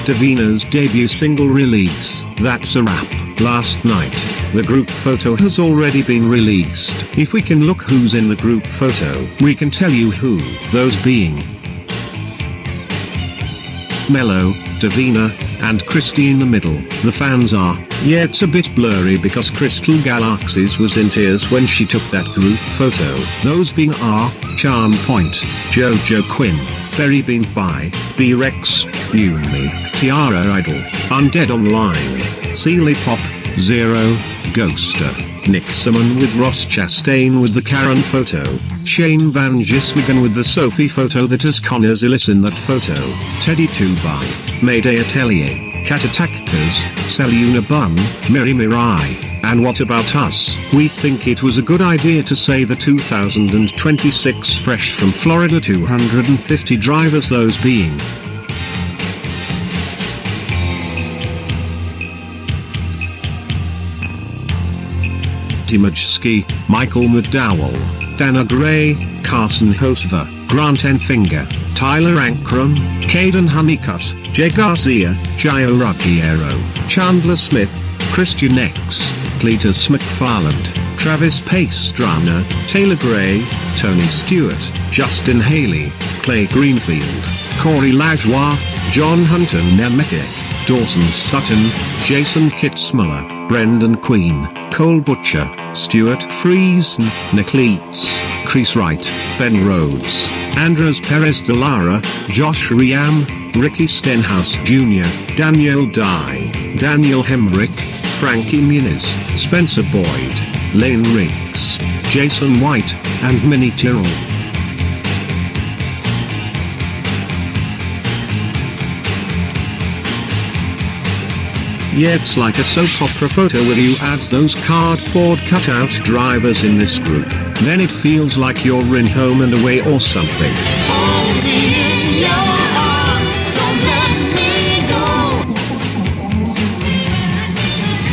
Davina's debut single release. That's a wrap. Last night, the group photo has already been released. If we can look who's in the group photo, we can tell you who, those being Mello, Davina, and Christy in the middle. The fans are, yeah, it's a bit blurry because Crystal Galaxies was in tears when she took that group photo. Those being are, Charm Point, Jojo Quinn, Berry Bean Pie, B-Rex, Yumi, Tiara Idol, Undead Online, Sealy Pop, Zero, Ghoster, Nick Simon with Ross Chastain with the Karen photo, Shane Van Giswegen with the Sophie photo that has Connor Zillis in that photo, Teddy 2 by Mayday Atelier, Cat Attackers, Seluna Bun, Miri Mirai, and What About Us? We think it was a good idea to say the 2026 fresh from Florida 250 drivers, those being Majski, Michael McDowell, Dana Gray, Carson Hosver, Grant Enfinger, Tyler Ankrum, Caden Honeycutt, Jay Garcia, Gio Ruggiero, Chandler Smith, Christian X, Cletus McFarland, Travis Pastrana, Taylor Gray, Tony Stewart, Justin Haley, Clay Greenfield, Corey Lajoie, John Hunter Nemekek, Dawson Sutton, Jason Kitzmuller, Brendan Queen, Cole Butcher, Stuart Friesen, Nick Leeds, Chris Wright, Ben Rhodes, Andres Perez de Lara, Josh Riam, Ricky Stenhouse Jr., Daniel Dye, Daniel Hemrick, Frankie Muniz, Spencer Boyd, Lane Riggs, Jason White, and Minnie Tyrrell. Yeah, it's like a soap opera photo where you add those cardboard cutout drivers in this group. Then it feels like you're in Home and Away or something. Hold me in your arms, don't let me go.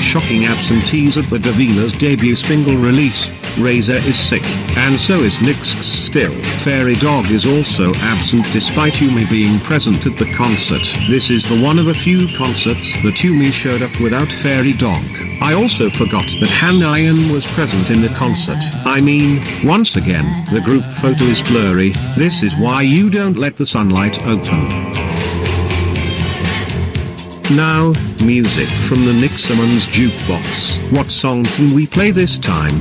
Shocking absentees at the Davina's debut single release. Razor is sick, and so is Nyx still. Fairy Dog is also absent despite Yumi being present at the concert. This is the one of a few concerts that Yumi showed up without Fairy Dog. I also forgot that Hanayan was present in the concert. I mean, once again, the group photo is blurry. This is why you don't let the sunlight open. Now, music from the Nick Simmons jukebox. What song can we play this time?